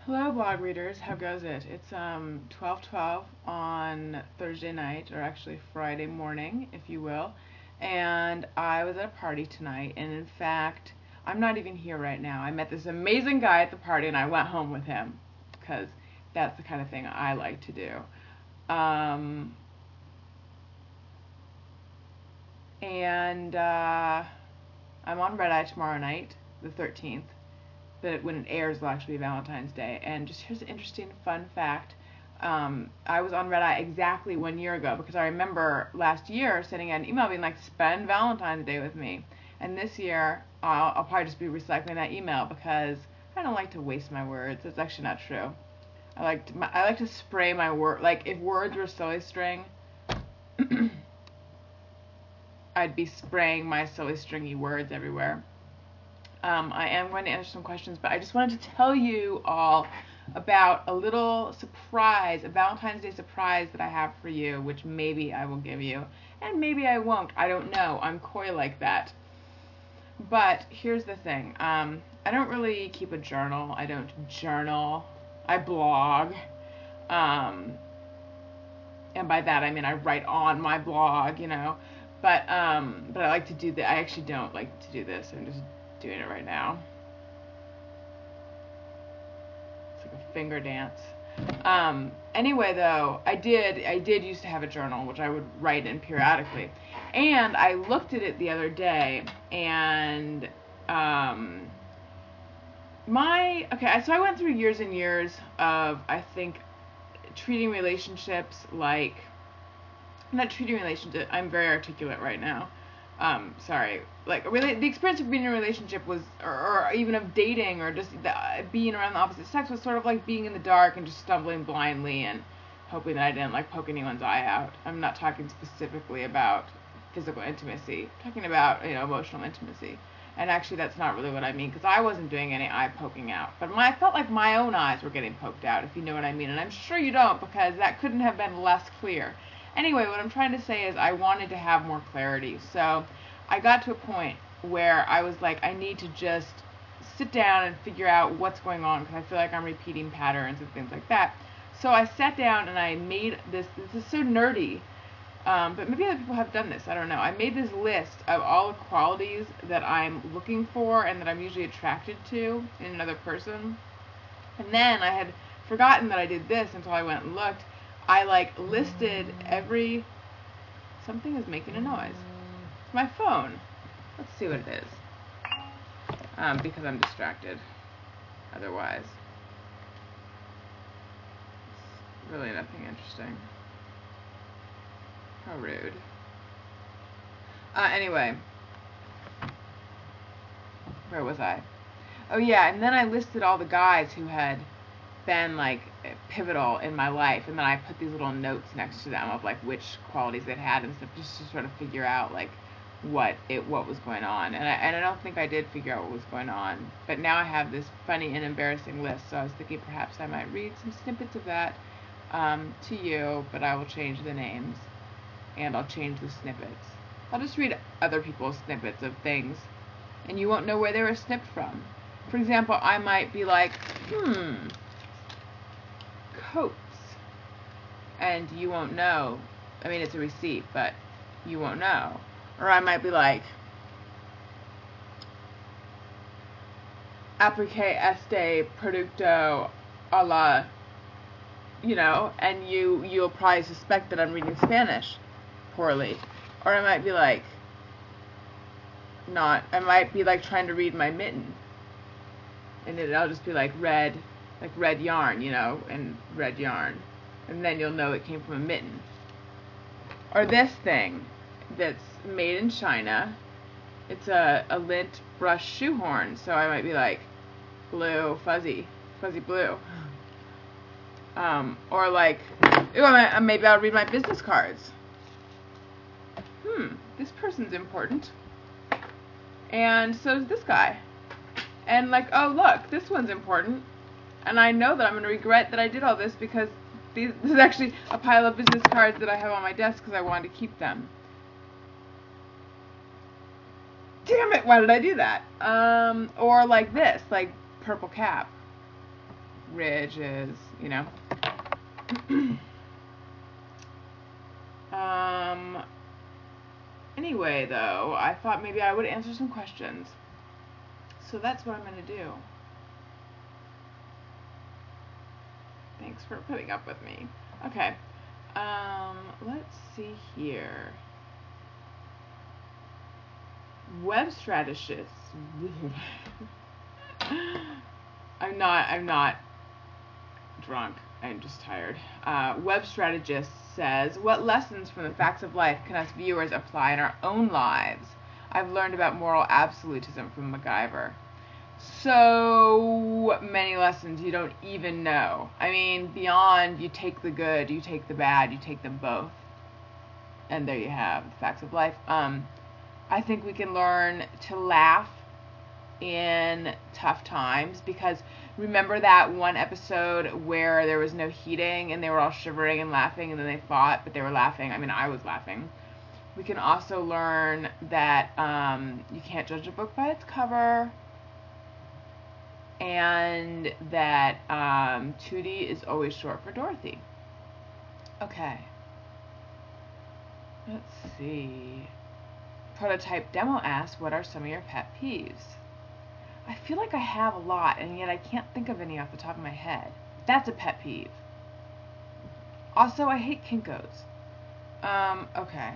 Hello, blog readers. How goes it? It's 12:12 on Thursday night, or actually Friday morning, if you will. And I was at a party tonight, and in fact, I'm not even here right now. I met this amazing guy at the party, and I went home with him because that's the kind of thing I like to do. Um, and I'm on Red Eye tomorrow night, the 13th. But when it airs will actually be Valentine's Day. And just here's an interesting fun fact. I was on Red Eye exactly 1 year ago because I remember last year sending an email being like, spend Valentine's Day with me. And this year, I'll probably just be recycling that email because I don't like to waste my words. It's actually not true. I like to spray my word. Like if words were silly string, I'd be spraying my silly stringy words everywhere. I am going to answer some questions, but I just wanted to tell you all about a little surprise, a Valentine's Day surprise that I have for you, which maybe I will give you, and maybe I won't. I don't know. I'm coy like that. But here's the thing. I don't really keep a journal. I don't journal. I blog. Um, and by that I mean I write on my blog. But I like to do that. I actually don't like to do this. I'm just doing it right now. It's like a finger dance. Anyway, though, I did used to have a journal, which I would write in periodically. And I looked at it the other day, and so I went through years and years of, I think, treating relationships like, not treating relationships, I'm very articulate right now. Sorry. Like, really, the experience of being in a relationship was, or even of dating, or just being around the opposite sex was sort of like being in the dark and just stumbling blindly and hoping that I didn't, like, poke anyone's eye out. I'm not talking specifically about physical intimacy. I'm talking about, emotional intimacy. And actually, that's not really what I mean, because I wasn't doing any eye poking out. But I felt like my own eyes were getting poked out, if you know what I mean. And I'm sure you don't, because that couldn't have been less clear. Anyway, what I'm trying to say is I wanted to have more clarity. So I got to a point where I was like, I need to just sit down and figure out what's going on, because I feel like I'm repeating patterns and things like that. So I sat down and I made this. This is so nerdy, but maybe other people have done this. I don't know. I made this list of all the qualities that I'm looking for and that I'm usually attracted to in another person. And then I had forgotten that I did this until I went and looked. I listed every. Something is making a noise. It's my phone. Let's see what it is. Because I'm distracted. Otherwise, it's really nothing interesting. How rude. Anyway, where was I? Oh yeah, and then I listed all the guys who had been pivotal in my life, and then I put these little notes next to them of which qualities they'd had and stuff, just to sort of figure out what was going on. And I don't think I did figure out what was going on, but now I have this funny and embarrassing list. So I was thinking perhaps I might read some snippets of that to you, but I will change the names and I'll change the snippets. I'll just read other people's snippets of things, and you won't know where they were snipped from. For example, I might be like, coats, and you won't know. I mean, it's a receipt, but you won't know. Or I might be like, applique este producto a la, and you'll probably suspect that I'm reading Spanish poorly. Or I might be like, I might be trying to read my mitten, and I'll just be red yarn, and red yarn, and then you'll know it came from a mitten. Or this thing that's made in China. It's a lint brush shoehorn, so I might be blue, fuzzy blue. Or maybe I'll read my business cards. This person's important, and so is this guy. And oh look, this one's important, and I know that I'm going to regret that I did all this, because this is actually a pile of business cards that I have on my desk because I wanted to keep them. Damn it, why did I do that? Or this, purple cap. ridges, you know. Anyway, though, I thought maybe I would answer some questions. So that's what I'm going to do. Thanks for putting up with me. Okay. Let's see here. Web strategists. I'm not drunk. I'm just tired. Web strategist says, what lessons from the facts of life can us viewers apply in our own lives? I've learned about moral absolutism from MacGyver. So many lessons you don't even know. I mean, beyond you take the good, you take the bad, you take them both. And there you have the facts of life. I think we can learn to laugh in tough times, because remember that one episode where there was no heating and they were all shivering and laughing, and then they fought, but they were laughing. I mean, I was laughing. We can also learn that you can't judge a book by its cover, and that Tootie is always short for Dorothy. Okay. Let's see. Prototype Demo asks, what are some of your pet peeves? I feel like I have a lot, and yet I can't think of any off the top of my head. That's a pet peeve. Also, I hate Kinkos. Okay.